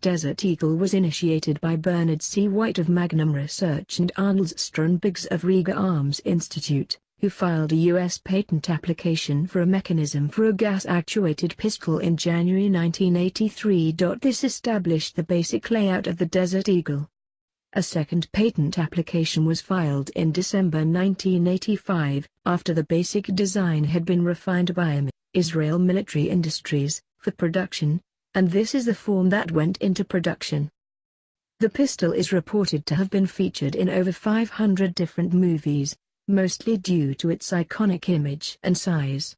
Desert Eagle was initiated by Bernard C. White of Magnum Research and Arnold Stronbiggs of Riga Arms Institute, who filed a U.S. patent application for a mechanism for a gas-actuated pistol in January 1983. This established the basic layout of the Desert Eagle. A second patent application was filed in December 1985, after the basic design had been refined by Israel Military Industries, for production, and this is the form that went into production. The pistol is reported to have been featured in over 500 different movies, mostly due to its iconic image and size.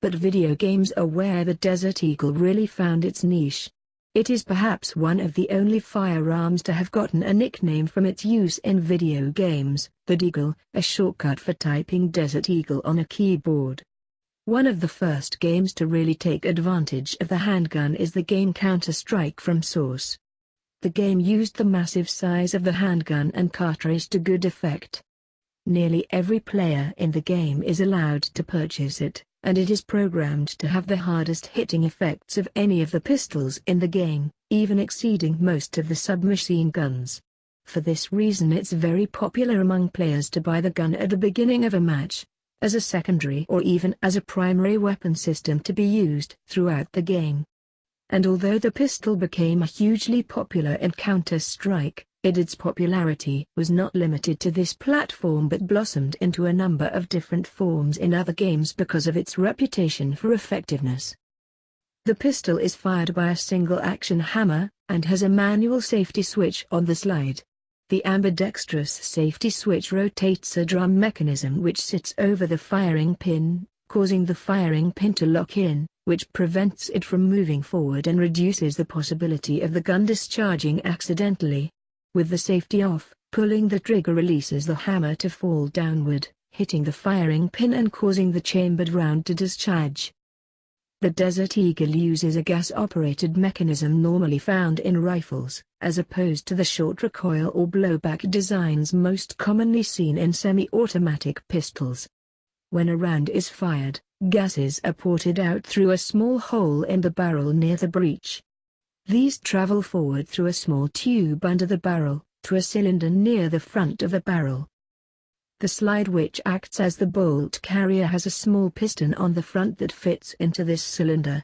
But video games are where the Desert Eagle really found its niche. It is perhaps one of the only firearms to have gotten a nickname from its use in video games, the Deagle, a shortcut for typing Desert Eagle on a keyboard. One of the first games to really take advantage of the handgun is the game Counter-Strike from Source. The game used the massive size of the handgun and cartridge to good effect. Nearly every player in the game is allowed to purchase it, and it is programmed to have the hardest hitting effects of any of the pistols in the game, even exceeding most of the submachine guns. For this reason it's very popular among players to buy the gun at the beginning of a match, as a secondary or even as a primary weapon system to be used throughout the game. And although the pistol became hugely popular in Counter-Strike, its popularity was not limited to this platform but blossomed into a number of different forms in other games because of its reputation for effectiveness. The pistol is fired by a single-action hammer, and has a manual safety switch on the slide. The ambidextrous safety switch rotates a drum mechanism which sits over the firing pin, causing the firing pin to lock in, which prevents it from moving forward and reduces the possibility of the gun discharging accidentally. With the safety off, pulling the trigger releases the hammer to fall downward, hitting the firing pin and causing the chambered round to discharge. The Desert Eagle uses a gas-operated mechanism normally found in rifles, as opposed to the short recoil or blowback designs most commonly seen in semi-automatic pistols. When a round is fired, gases are ported out through a small hole in the barrel near the breech. These travel forward through a small tube under the barrel, to a cylinder near the front of the barrel. The slide which acts as the bolt carrier has a small piston on the front that fits into this cylinder.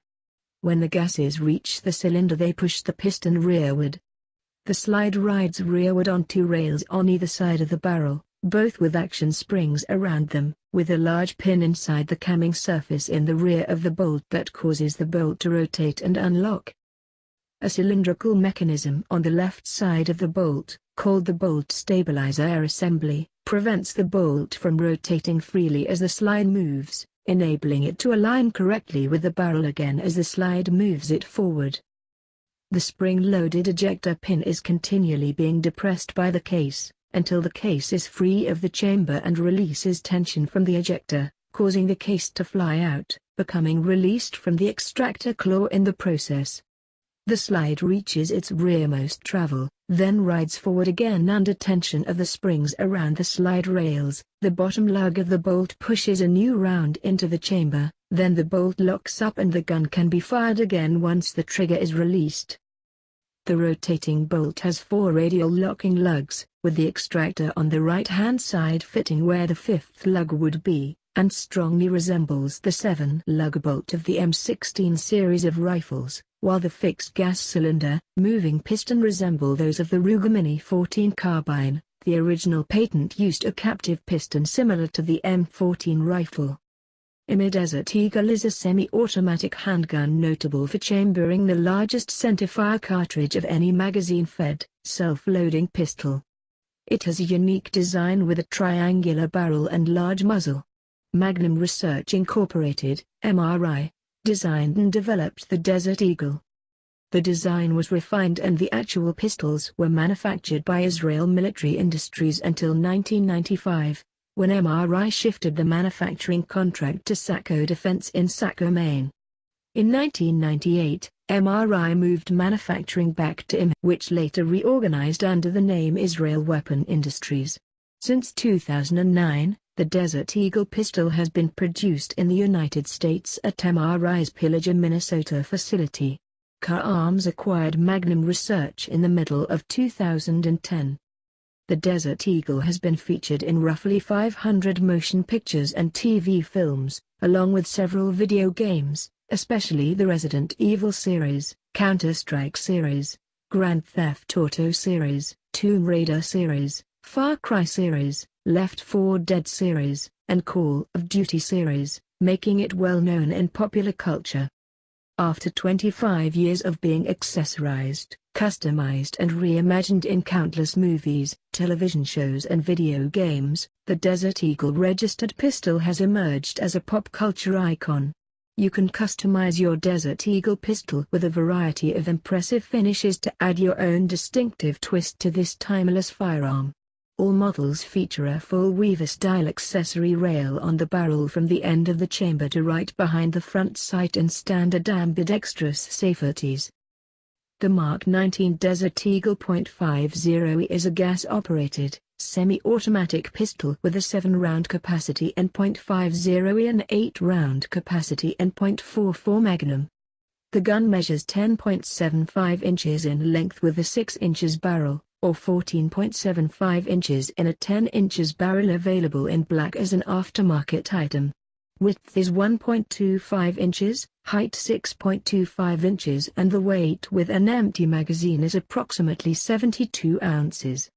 When the gases reach the cylinder they push the piston rearward. The slide rides rearward on two rails on either side of the barrel, both with action springs around them, with a large pin inside the camming surface in the rear of the bolt that causes the bolt to rotate and unlock. A cylindrical mechanism on the left side of the bolt, called the bolt stabilizer assembly, prevents the bolt from rotating freely as the slide moves, enabling it to align correctly with the barrel again as the slide moves it forward. The spring-loaded ejector pin is continually being depressed by the case, until the case is free of the chamber and releases tension from the ejector, causing the case to fly out, becoming released from the extractor claw in the process. The slide reaches its rearmost travel, then rides forward again under tension of the springs around the slide rails. The bottom lug of the bolt pushes a new round into the chamber, then the bolt locks up and the gun can be fired again once the trigger is released. The rotating bolt has 4 radial locking lugs, with the extractor on the right-hand side fitting where the 5th lug would be, and strongly resembles the 7-lug bolt of the M16 series of rifles, while the fixed gas cylinder, moving piston resemble those of the Ruger Mini 14 carbine. The original patent used a captive piston similar to the M14 rifle. Desert Eagle is a semi-automatic handgun notable for chambering the largest centerfire cartridge of any magazine-fed, self-loading pistol. It has a unique design with a triangular barrel and large muzzle. Magnum Research Incorporated, MRI, designed and developed the Desert Eagle. The design was refined and the actual pistols were manufactured by Israel Military Industries until 1995, when MRI shifted the manufacturing contract to Saco Defense in Saco, Maine. In 1998, MRI moved manufacturing back to IM, which later reorganized under the name Israel Weapon Industries. Since 2009, the Desert Eagle pistol has been produced in the United States at MRI's Pillager, Minnesota facility. Car Arms acquired Magnum Research in the middle of 2010. The Desert Eagle has been featured in roughly 500 motion pictures and TV films, along with several video games, especially the Resident Evil series, Counter-Strike series, Grand Theft Auto series, Tomb Raider series, Far Cry series, Left 4 Dead series, and Call of Duty series, making it well known in popular culture. After 25 years of being accessorized, customized and reimagined in countless movies, television shows and video games, the Desert Eagle registered pistol has emerged as a pop culture icon. You can customize your Desert Eagle pistol with a variety of impressive finishes to add your own distinctive twist to this timeless firearm. All models feature a full Weaver-style accessory rail on the barrel from the end of the chamber to right behind the front sight and standard ambidextrous safeties. The Mark 19 Desert Eagle .50 is a gas-operated, semi-automatic pistol with a 7-round capacity and .50 an 8-round capacity and .44 Magnum. The gun measures 10.75 inches in length with a 6 inches barrel, or 14.75 inches in a 10 inches barrel, available in black as an aftermarket item. Width is 1.25 inches, height 6.25 inches, and the weight with an empty magazine is approximately 72 ounces.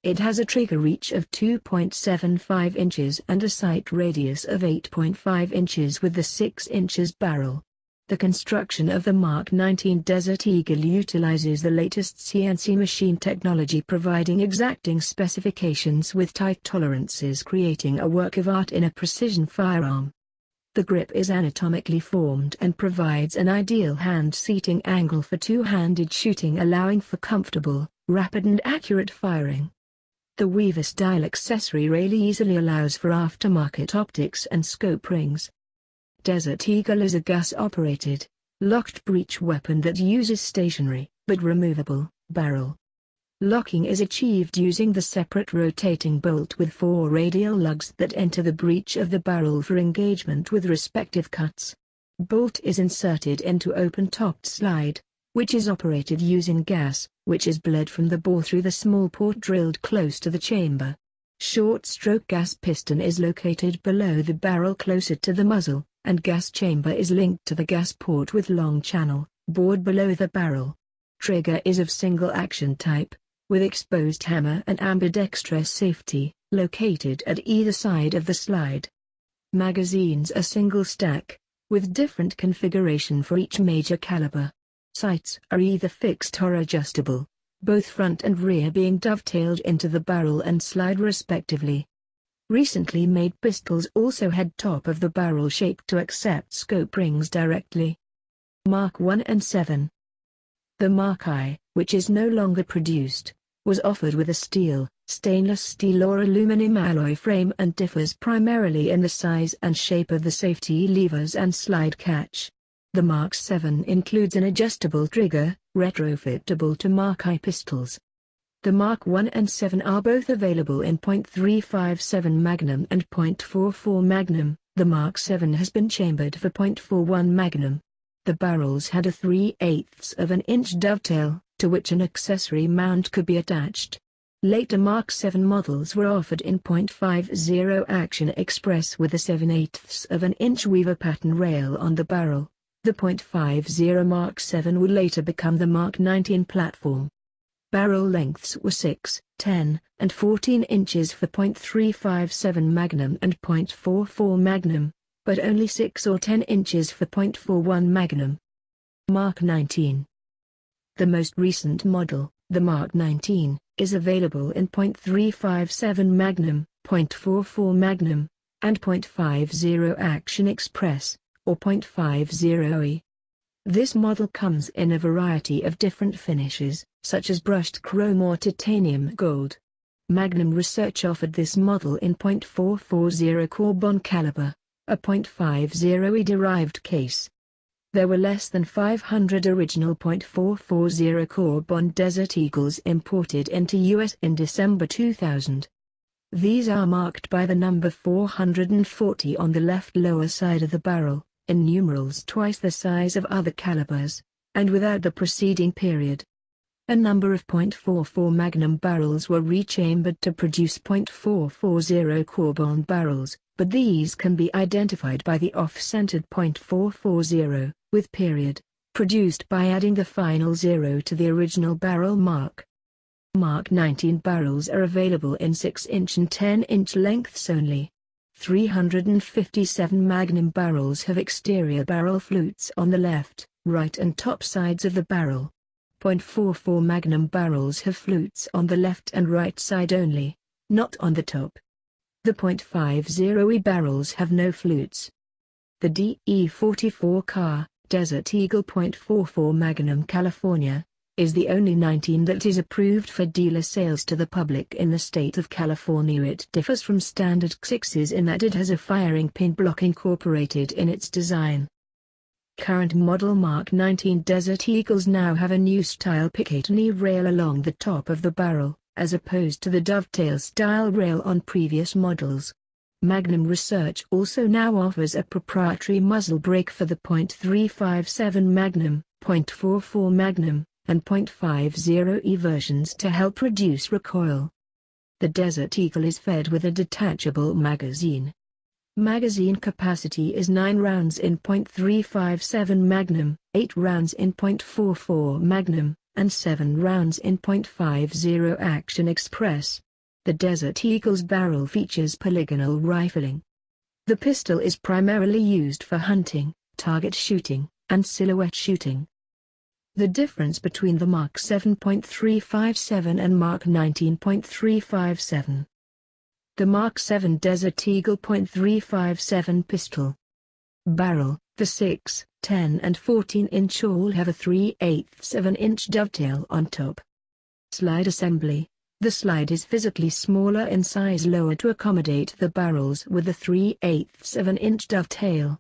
It has a trigger reach of 2.75 inches and a sight radius of 8.5 inches with the 6 inches barrel. The construction of the Mark 19 Desert Eagle utilizes the latest CNC machine technology, providing exacting specifications with tight tolerances, creating a work of art in a precision firearm. The grip is anatomically formed and provides an ideal hand seating angle for two-handed shooting, allowing for comfortable, rapid and accurate firing. The Weaver-style accessory rail easily allows for aftermarket optics and scope rings. Desert Eagle is a gas-operated, locked breech weapon that uses stationary, but removable, barrel. Locking is achieved using the separate rotating bolt with 4 radial lugs that enter the breech of the barrel for engagement with respective cuts. Bolt is inserted into open-topped slide, which is operated using gas, which is bled from the bore through the small port drilled close to the chamber. Short-stroke gas piston is located below the barrel closer to the muzzle, and gas chamber is linked to the gas port with long channel, bored below the barrel. Trigger is of single-action type, with exposed hammer and ambidextrous safety, located at either side of the slide. Magazines are single stack, with different configuration for each major caliber. Sights are either fixed or adjustable, both front and rear being dovetailed into the barrel and slide respectively. Recently made pistols also had top of the barrel shaped to accept scope rings directly. Mark I and VII. The Mark I, which is no longer produced, was offered with a steel, stainless steel or aluminum alloy frame and differs primarily in the size and shape of the safety levers and slide catch. The Mark VII includes an adjustable trigger, retrofittable to Mark I pistols. The Mark I and VII are both available in .357 Magnum and .44 Magnum. The Mark VII has been chambered for .41 Magnum. The barrels had a 3/8 of an inch dovetail, to which an accessory mount could be attached. Later Mark VII models were offered in .50 Action Express with a 7/8 of an inch Weaver pattern rail on the barrel. The .50 Mark VII would later become the Mark 19 platform. Barrel lengths were 6, 10, and 14 inches for .357 Magnum and .44 Magnum, but only 6 or 10 inches for .41 Magnum. Mark 19. The most recent model, the Mark 19, is available in .357 Magnum, .44 Magnum, and .50 Action Express, or .50E. This model comes in a variety of different finishes, such as brushed chrome or titanium gold. Magnum Research offered this model in .440 carbon caliber, a .50E derived case. There were less than 500 original .440 carbon Desert Eagles imported into US in December 2000. These are marked by the number 440 on the left lower side of the barrel, in numerals twice the size of other calibers. and without the preceding period. A number of .44 Magnum barrels were rechambered to produce .440 Corbon barrels, but these can be identified by the off-centered .440, with period, produced by adding the final 0 to the original barrel mark. Mark 19 barrels are available in 6-inch and 10-inch lengths only. 357 Magnum barrels have exterior barrel flutes on the left, right and top sides of the barrel. .44 Magnum barrels have flutes on the left and right side only, not on the top. The .50 barrels have no flutes. The DE-44 car, Desert Eagle .44 Magnum California, is the only 19 that is approved for dealer sales to the public in the state of California. It differs from standard 6s in that it has a firing pin block incorporated in its design. Current model Mark 19 Desert Eagles now have a new style Picatinny rail along the top of the barrel, as opposed to the dovetail-style rail on previous models. Magnum Research also now offers a proprietary muzzle brake for the .357 Magnum, .44 Magnum, and .50E versions to help reduce recoil. The Desert Eagle is fed with a detachable magazine. Magazine capacity is 9 rounds in .357 Magnum, 8 rounds in .44 Magnum, and 7 rounds in .50 Action Express. The Desert Eagle's barrel features polygonal rifling. The pistol is primarily used for hunting, target shooting, and silhouette shooting. The difference between the Mark 7.357 and Mark 19.357. The Mark VII Desert Eagle .357 pistol. Barrel: the 6, 10 and 14-inch all have a 3/8 of an inch dovetail on top. Slide assembly: the slide is physically smaller in size, lower to accommodate the barrels with the 3/8 of an inch dovetail.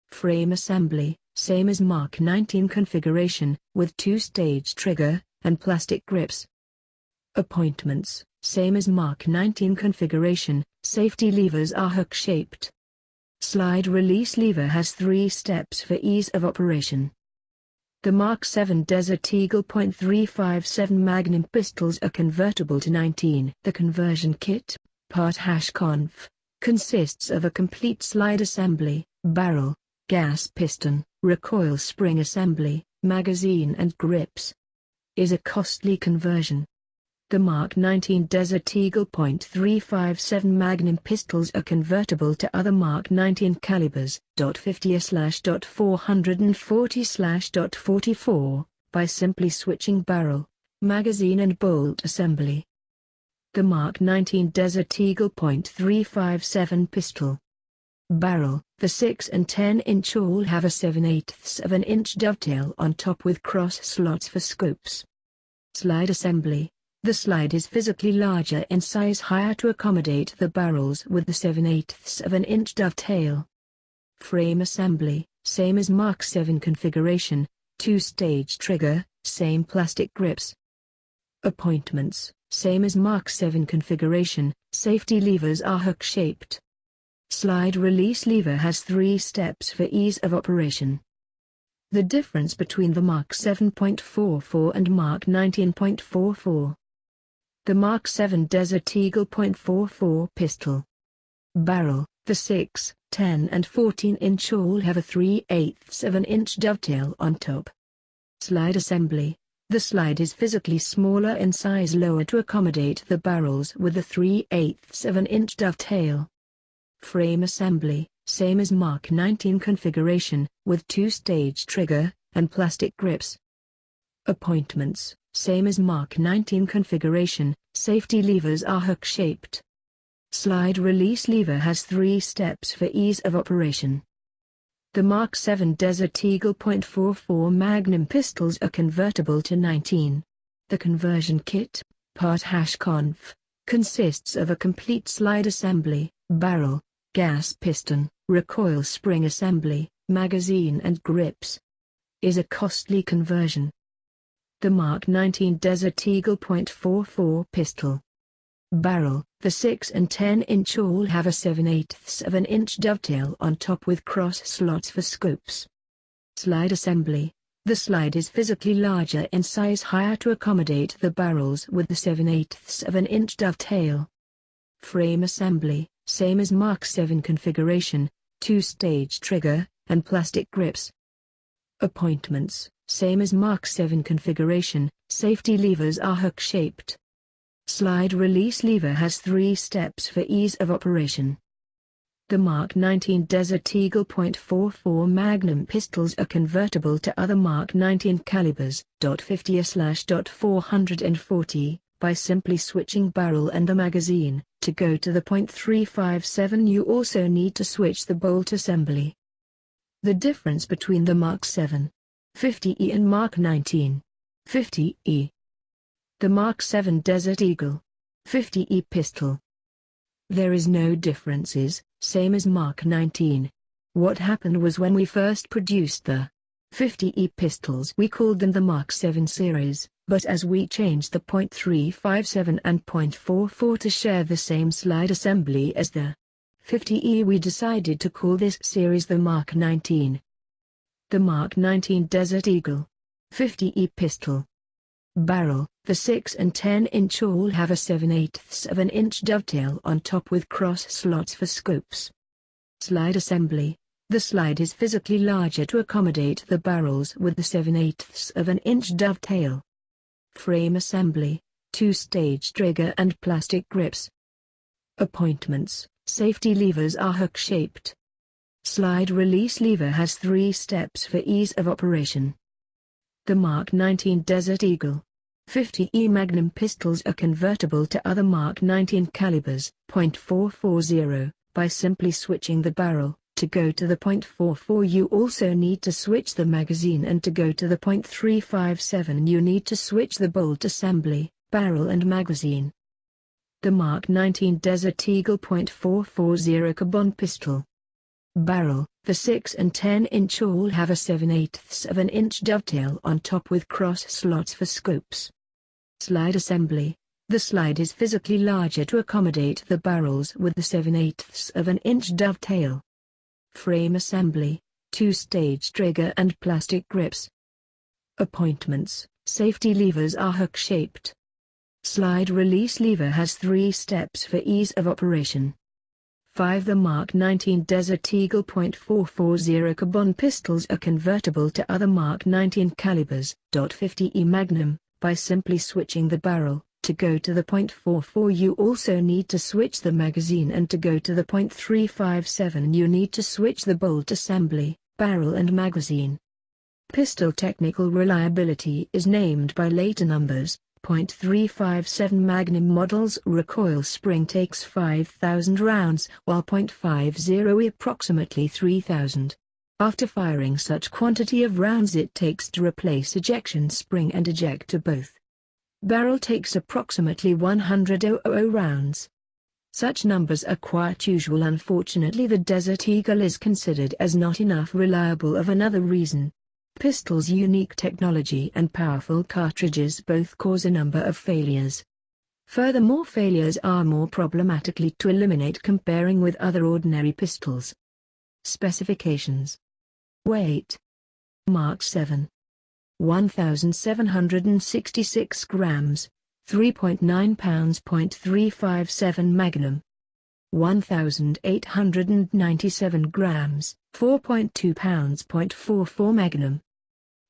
Frame assembly: same as Mark 19 configuration, with 2-stage trigger, and plastic grips. Appointments: same as Mark 19 configuration, safety levers are hook-shaped. Slide release lever has 3 steps for ease of operation. The Mark VII Desert Eagle .357 Magnum pistols are convertible to 19. The conversion kit, part-conf, consists of a complete slide assembly, barrel, gas piston, recoil spring assembly, magazine and grips. Is a costly conversion. The Mark 19 Desert Eagle .357 Magnum pistols are convertible to other Mark 19 calibers, .50/.440/.44, by simply switching barrel, magazine and bolt assembly. The Mark 19 Desert Eagle .357 pistol. Barrel: the 6 and 10-inch all have a 7/8 of an inch dovetail on top with cross slots for scopes. Slide assembly: the slide is physically larger in size, higher to accommodate the barrels with the 7/8 of an inch dovetail. Frame assembly: same as Mark VII configuration, 2-stage trigger, same plastic grips. Appointments: same as Mark VII configuration, safety levers are hook-shaped. Slide release lever has 3 steps for ease of operation. The difference between the Mark 7.44 and Mark 19.44. The Mark VII Desert Eagle .44 pistol. Barrel: the 6, 10 and 14-inch all have a 3/8 of an inch dovetail on top. Slide assembly: the slide is physically smaller in size, lower to accommodate the barrels with the 3/8 of an inch dovetail. Frame assembly: same as Mark 19 configuration, with 2-stage trigger, and plastic grips. Appointments: same as Mark 19 configuration, safety levers are hook-shaped. Slide release lever has 3 steps for ease of operation. The Mark VII Desert Eagle .44 Magnum pistols are convertible to 19. The conversion kit, part-conf, consists of a complete slide assembly, barrel, gas piston, recoil spring assembly, magazine and grips. Is a costly conversion. The Mark 19 Desert Eagle .44 pistol. Barrel: the 6 and 10-inch all have a 7/8 of an inch dovetail on top with cross slots for scopes. Slide assembly: The slide is physically larger in size, higher to accommodate the barrels with the 7/8 of an inch dovetail. Frame assembly, same as Mark VII configuration, 2-stage trigger, and plastic grips. Appointments, same as Mark VII configuration, safety levers are hook-shaped. Slide release lever has 3 steps for ease of operation. The Mark 19 Desert Eagle .44 Magnum pistols are convertible to other Mark 19 calibers, .50/.440, by simply switching barrel and the magazine. To go to the .357 you also need to switch the bolt assembly. The difference between the Mark VII 50E and Mark 19 50E. The Mark VII Desert Eagle 50E pistol. There is no differences, same as Mark 19. What happened was when we first produced the 50E pistols we called them the Mark VII series, but as we changed the .357 and .44 to share the same slide assembly as the 50E we decided to call this series the Mark 19. The Mark 19 Desert Eagle 50E pistol. Barrel, the 6 and 10-inch all have a 7/8 of an inch dovetail on top with cross slots for scopes. Slide assembly. The slide is physically larger to accommodate the barrels with the 7/8 of an inch dovetail. Frame assembly, 2-stage trigger and plastic grips. Appointments, safety levers are hook-shaped. Slide release lever has 3 steps for ease of operation. The Mark 19 Desert Eagle 50E Magnum pistols are convertible to other Mark 19 calibers, .440, by simply switching the barrel. To go to the .44 you also need to switch the magazine, and to go to the .357 you need to switch the bolt assembly, barrel and magazine. The Mark 19 Desert Eagle .440 carbon pistol. Barrel, the 6 and 10-inch all have a 7/8 of an inch dovetail on top with cross slots for scopes. Slide assembly. The slide is physically larger to accommodate the barrels with the 7/8 of an inch dovetail. Frame assembly, 2-stage trigger and plastic grips. Appointments, safety levers are hook-shaped. Slide release lever has 3 steps for ease of operation. 5. The Mark 19 Desert Eagle .440 carbon pistols are convertible to other Mark 19 calibers, .50E Magnum, by simply switching the barrel. To go to the .44 you also need to switch the magazine, and to go to the .357 you need to switch the bolt assembly, barrel and magazine. Pistol technical reliability is named by later numbers. .357 Magnum model's recoil spring takes 5,000 rounds, while .50 approximately 3,000. After firing such quantity of rounds it takes to replace ejection spring and ejector both. Barrel takes approximately 100 rounds. Such numbers are quite usual. Unfortunately the Desert Eagle is considered as not enough reliable of another reason. Pistol's unique technology and powerful cartridges both cause a number of failures. Furthermore, failures are more problematically to eliminate comparing with other ordinary pistols. Specifications. Weight. Mark VII. 1,766 grams, 3.9 pounds. .357 Magnum. 1,897 grams, 4.2 pounds. .44 Magnum.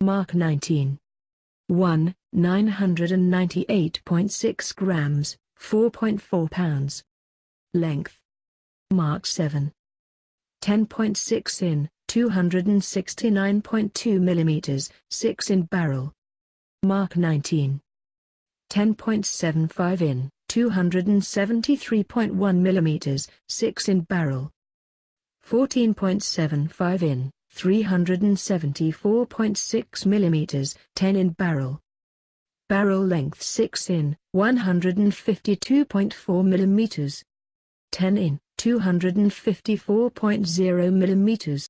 Mark 19. 998.6 grams, 4.4 pounds. Length. Mark 7. 10.6 in, 269.2 mm, 6 in barrel. Mark 19. 10.75 in, 273.1 mm, 6 in barrel. 14.75 in, 374.6 mm, 10 in barrel. Barrel length 6 in, 152.4 mm. 10 in, 254.0 mm.